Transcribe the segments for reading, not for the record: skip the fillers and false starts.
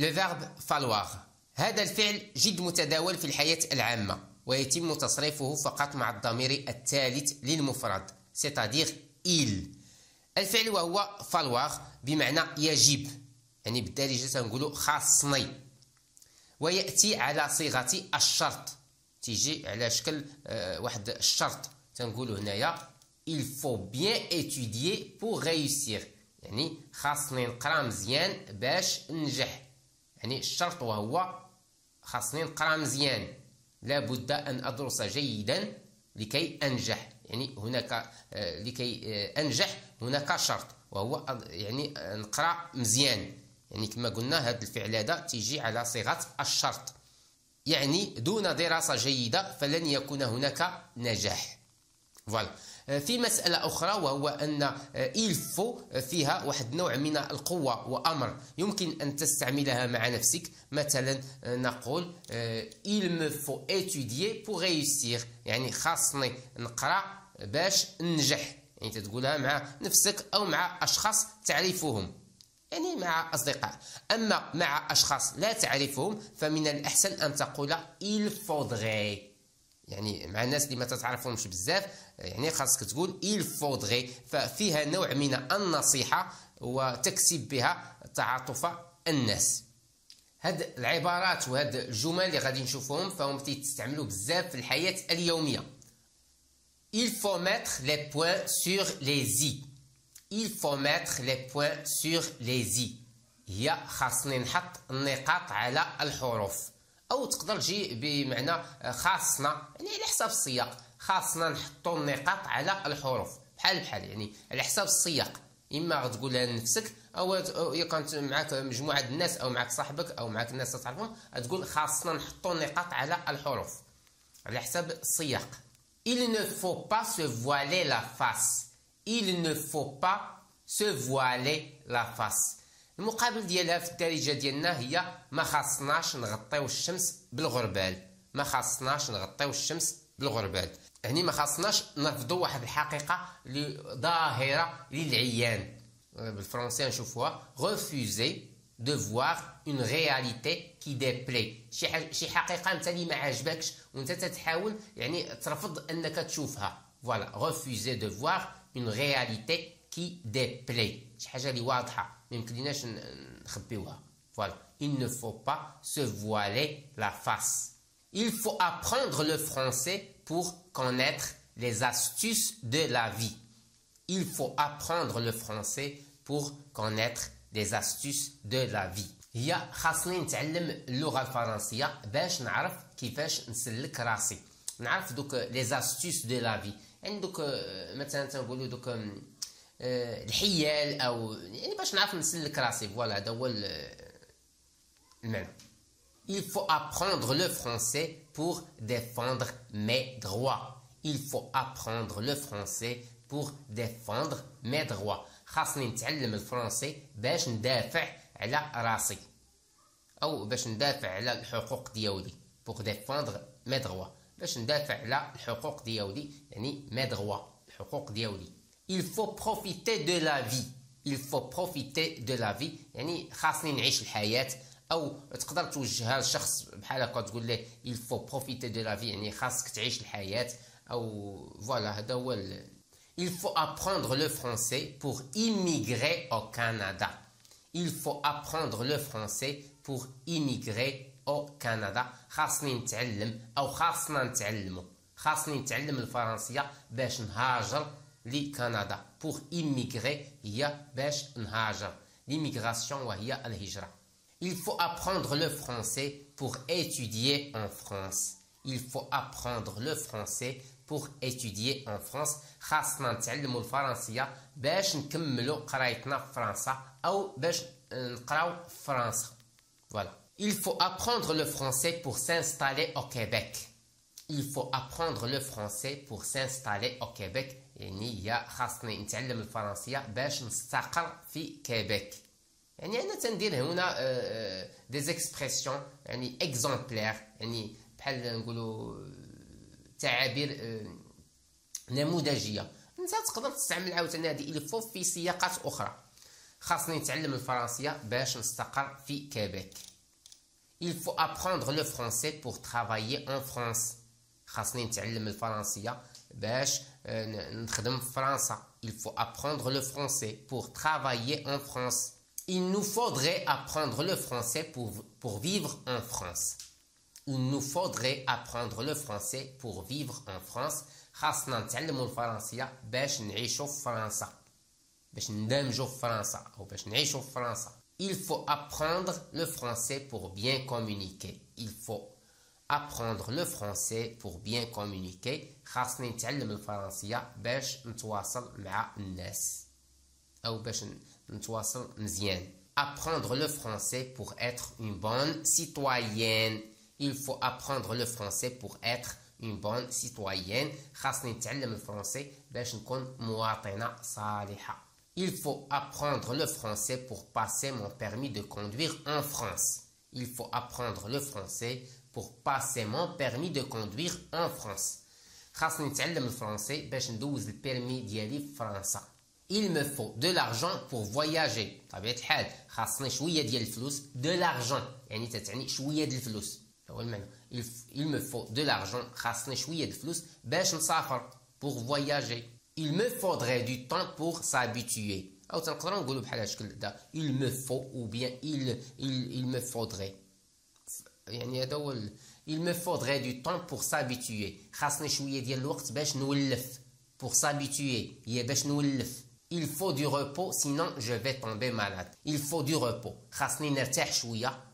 Le verbe falloir. هذا الفعل جد متداول في الحياة العامة ويتم تصريفه فقط مع الضمير الثالث للمفرد c'est-à-dire il. الفعل وهو falloir بمعنى يجب، يعني بالدارجة تنقولوا خاصني، ويأتي على صيغة الشرط، تيجي على شكل واحد الشرط. تنقولوا هنايا il faut bien étudier pour réussir، يعني خاصني نقرا مزيان باش ننجح. يعني الشرط وهو خاصني نقرا مزيان، لابد أن أدرس جيدا لكي أنجح. يعني هناك لكي أنجح هناك شرط وهو يعني نقرا مزيان. يعني كما قلنا هذا الفعل هذا تيجي على صيغة الشرط، يعني دون دراسة جيدة فلن يكون هناك نجاح. فوالا. في مسألة أخرى وهو أن il faut فيها واحد نوع من القوة وأمر، يمكن أن تستعملها مع نفسك. مثلا نقول il me faut étudier pour réussir، يعني خاصني نقرأ باش ننجح. يعني تقولها مع نفسك أو مع أشخاص تعرفهم، يعني مع أصدقاء. أما مع أشخاص لا تعرفهم فمن الأحسن أن تقول il faudrait، يعني مع الناس اللي ما تتعرفهمش بزاف يعني خاصك تقول il faudrait، ففيها نوع من النصيحة وتكسب بها تعاطف الناس. هاد العبارات وهاد الجمل اللي غادي نشوفهم فهم تيستعملوا بزاف في الحياة اليومية. il faut mettre les points sur les i. il faut mettre les points sur les i هي خاصني نحط النقاط على الحروف، أو تقدر تجي بمعنى خاصنا، يعني على حساب السياق. خاصنا نحطو النقاط على الحروف بحال يعني على حساب السياق. إما غتقولها لنفسك أو كانت معك مجموعة الناس أو معك صاحبك أو معك الناس تعرفهم تقول خاصنا نحطو النقاط على الحروف على حساب السياق. il ne faut pas se voiler la face. il ne faut pas se voiler la face. المقابل ديالها في الدارجة ديالنا هي ما خاصناش نغطيو الشمس بالغربال. ما خاصناش نغطيو الشمس بالغربال، يعني ما خاصناش نرفضوا واحد الحقيقة اللي ظاهرة للعيان. بالفرنسية نشوفوها refuser de voir une réalité qui déplaît. شي حقيقة انت اللي ما عجبكش وانت تتحاول يعني ترفض انك تشوفها. فوالا refuser de voir une réalité qui déplaît، شي حاجة اللي واضحة ما يمكنلناش نخبيوها. Voilà. Il ne faut pas se voiler la face. Il faut apprendre le français pour connaître les astuces de la vie. Il faut apprendre le français pour connaître les astuces de la vie. هي خاصني نتعلم اللغة الفرنسية باش نعرف كيفاش نسلك راسي، نعرف دوك les astuces de la vie. يعني دوك مثلا تنقولوا دوك الحيال او يعني باش نعرف نسلك راسي. فوالا هذا هو المعنى. il faut apprendre le français pour défendre mes droits. il faut apprendre le français pour défendre mes droits. خاصني نتعلم الفرنسي باش ندافع على راسي او باش ندافع على الحقوق ديالي. pour défendre mes droits، باش ندافع على الحقوق ديالي، يعني mes droits الحقوق ديالي. il faut profiter de la vie. il faut profiter de la vie، يعني خاصني نعيش الحياة. أو تقدر توجهها لشخص بحال هكا تقول له il faut profiter de la vie، يعني خاصك تعيش الحياة. أو فوالا هذا هو il faut apprendre le français pour immigrer au Canada. il faut apprendre le français pour immigrer au Canada. خاصني نتعلم أو خاصنا نتعلمو، خاصني نتعلم الفرنسية باش نهاجر لكندا. pour immigrer هي باش نهاجر، l'immigration وهي الهجرة. il faut apprendre le français pour étudier en France. il faut apprendre le français pour étudier en France. خاصنا نتعلموا الفرنسية باش نكملوا قرايتنا في فرنسا أو باش نقراو في فرنسا. voilà. il faut apprendre le français pour s'installer au Québec. il faut apprendre le français pour s'installer au Québec، يعني هي خاصني نتعلم الفرنسية باش نستقر في كيبيك. يعني أنا تندير هنا des expressions يعني exemplaires، يعني بحال نقولوا تعابير نموذجية. انت تقدر تستعمل عاوتاني هذه الفو في سياقات أخرى. خاصني نتعلم الفرنسية باش نستقر في كيبيك. Il faut apprendre le français pour travailler en France. خاصني نتعلم الفرنسية باش نخدم في فرنسا. Il faut apprendre le français pour travailler en France. Il nous faudrait apprendre le français pour vivre en France. Il nous faudrait apprendre le français pour vivre en France. خاصنا نتعلموا الفرنسية باش نعيشوا في فرنسا. باش ندمجوا في فرنسا أو باش نعيشوا في فرنسا. Il faut apprendre le français pour bien communiquer. Il faut apprendre le français pour bien communiquer. خاصني نتعلم الفرنسية باش نتواصل مع الناس أو باش نتواصل مزيان. Apprendre le français pour être une bonne citoyenne. Il faut apprendre le français pour être une bonne citoyenne. خاصني نتعلم الفرنسي باش نكون مواطنة صالحة. Il faut apprendre le français pour passer mon permis de conduire en France. Il faut apprendre le français pour passer mon permis de conduire en France. خاصني نتعلم الفرنسي باش ندوز البيرمي ديالي في فرنسا. Il me faut de l'argent pour voyager. بطبيعة الحال خاصني شوية ديال الفلوس. De l'argent يعني تتعني شوية ديال الفلوس. هو المعنى. Il me faut de l'argent. خاصني شوية ديال الفلوس باش نسافر. Pour voyager. Il me faudrait du temps pour s'habituer. أو تنقدروا نقولوا بحال هالشكل دا. Il me faut ou bien il me faudrait. يعني هذا هو il me faudrait du temps pour s'habituer. خاصني شوية ديال الوقت باش نولف. Pour s'habituer هي باش نولف. Il faut du repos sinon je vais tomber malade. Il faut du repos. خاصني نرتاح شوية.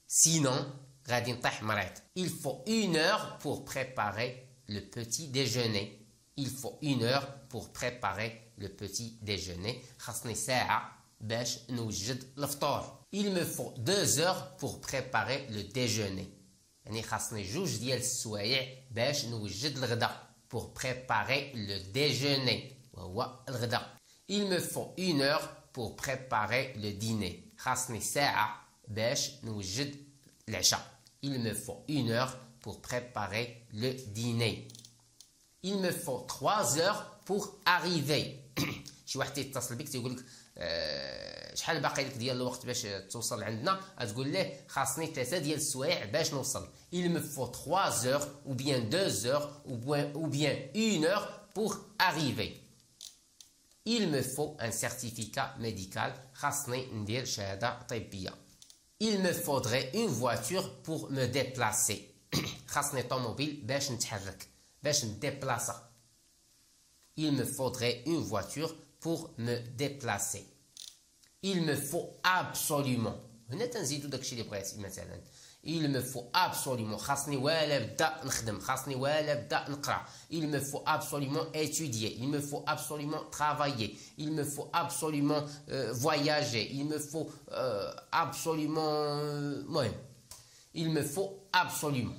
Sinon غادي نطيح مريض. Il faut 1 heure pour préparer le petit déjeuner. Il faut 1 heure pour préparer le petit déjeuner. خاصني ساعة باش نوجد الفطور. Il me faut 2 heures pour préparer le déjeuner. يعني خاصني 2 ديال السوايع باش نوجد الغداء. Pour préparer le déjeuner وهو الغداء. Il me faut 1 heure pour préparer le dîner. خاصني ساعة باش نوجد العشاء. Il me faut 1 heure pour préparer le dîner. Il me faut 3 heures pour arriver. شي واحد يتصل بك تيقول لك شحال باقي لك ديال الوقت باش توصل عندنا تقول ليه خاصني 3 ديال السوايع باش نوصل. Il me faut 3 heures ou bien 2 heures ou bien 1 heure pour arriver. Il me faut un certificat médical. خاصني ندير شهادة طبية. Il me faudrait une voiture pour me déplacer. خاصني طوموبيل باش نتحرك باش نديبلاصا. Il me faudrait une voiture pour me déplacer. Il me faut absolument. هنا تنزيدو داكشي اللي بغيتي مثلا. Il me faut absolument. خاصني ولا بدا نخدم. خاصني ولا بدا نقرا. Il me faut absolument étudier. Il me faut absolument travailler. Il me faut absolument voyager. Il me faut absolument... Il me faut absolument.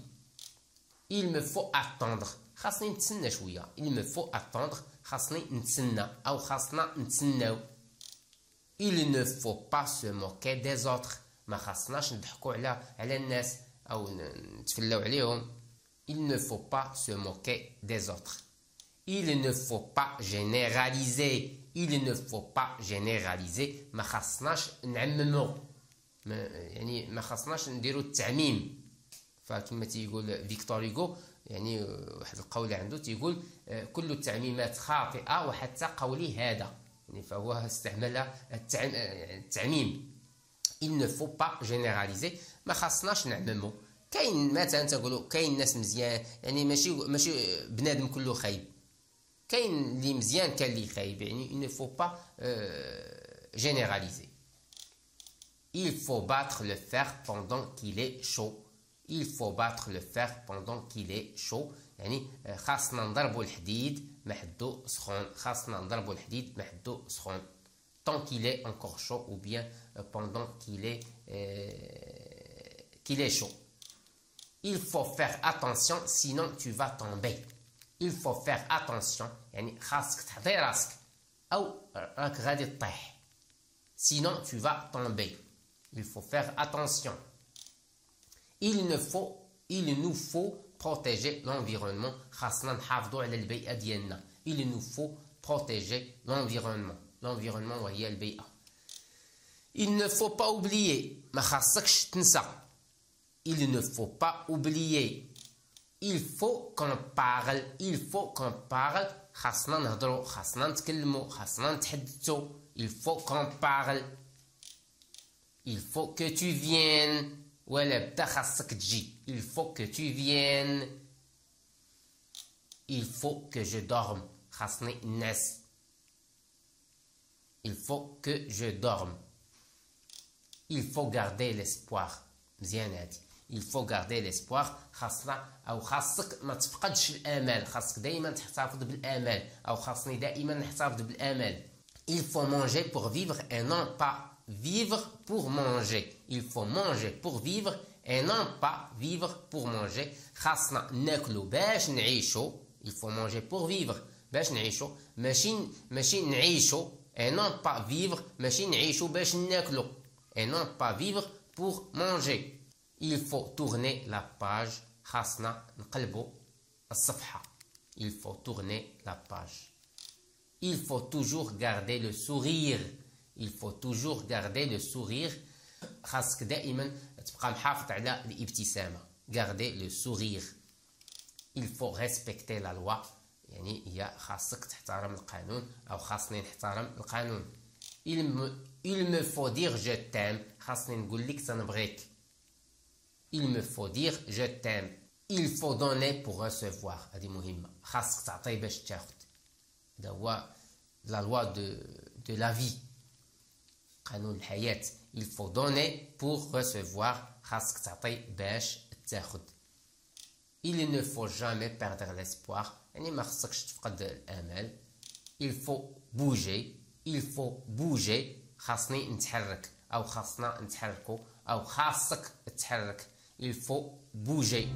Il me faut attendre. خاصني نتسنى شوية. Il me faut attendre. خاصني نتسنى أو خاصنا نتسناو. Il ne faut pas se moquer des autres. ما خاصناش نضحكوا على الناس أو نتفلاو عليهم. Il ne faut pas se moquer des autres. Il ne faut pas généraliser. Il ne faut pas généraliser. ما خاصناش نعممو. يعني ما خاصناش نديرو التعميم. فكما تيقول فيكتور هيغو يعني واحد القول عنده تيقول كل التعميمات خاطئة وحتى قولي هذا. يعني فهو استعمل التعميم. Il ne faut pas généraliser. ما خاصناش نعممو. كاين مثلا تقولوا كاين ناس مزيان يعني ماشي بنادم كله خايب. كاين اللي مزيان كاين اللي خايب يعني il ne faut pas généraliser. Il faut battre le fer pendant qu'il est chaud. Il faut battre le fer pendant qu'il est chaud. يعني خاصنا نضربوا الحديد ما حدو سخون. خاصنا نضربوا الحديد ما حدو سخون. Tant qu'il est encore chaud ou bien pendant qu'il est chaud. Il faut faire attention sinon tu vas tomber. Il faut faire attention يعني خاصك تحضي راسك أو راك غادي تطيح. Sinon tu vas tomber. Il faut faire attention. Il nous faut protéger l'environnement. خاصنا نحافظوا على البيئة ديالنا. Il nous faut protéger l'environnement. L'environnement وهي البيئة. Il ne faut pas oublier. ما خاصكش تنسى. il ne faut pas oublier. Il faut qu'on parle. Il faut qu'on parle. خاصنا نهضروا خاصنا نتكلموا خاصنا نتحدثوا. Il faut qu'on parle. Il faut que tu viennes. ولا بدا خاصك تجي. Il faut que tu viennes. Il faut que je dorme. خاصني نعس. Il faut que je dorme. Il faut garder l'espoir. مزيان هادي. Il faut garder l'espoir. خاصنا أو خاصك ما تفقدش الآمال. خاصك دائما تحتفظ بالآمال. أو خاصني دائما نحتفظ بالآمال. Il faut manger pour vivre et non pas vivre pour manger. Il faut manger pour vivre et non pas vivre pour manger. خاصنا ناكلو باش نعيشو. Il faut manger pour vivre باش نعيشو. ماشي نعيشو et non pas vivre. ماشي نعيشو باش ناكلو et non pas vivre pour manger. Il faut tourner la page. خاصنا نقلبو الصفحة. Il faut tourner la page. Il faut toujours garder le sourire. Il faut toujours garder le sourire. خاصك دائما تبقى محافظ على الابتسامة. Garder le sourire. Il faut respecter la loi. يعني هي خاصك تحترم القانون أو خاصني نحترم القانون. Il me faut dire je t'aime. خاصني نقول لك تنبغيك. Il me faut dire je t'aime. Il faut donner pour recevoir. هذه مهمة. خاصك تعطي باش تاخذ. هذا هو la loi de la vie. قانون الحياة. Il faut donner pour recevoir. خاصك تعطي باش تاخذ. Il ne faut jamais perdre l'espoir. يعني ما خصكش تفقد الآمال. Il faut bouger. Il faut bouger. خاصني نتحرك أو خاصنا نتحركو أو خاصك تتحرك. Il faut bouger.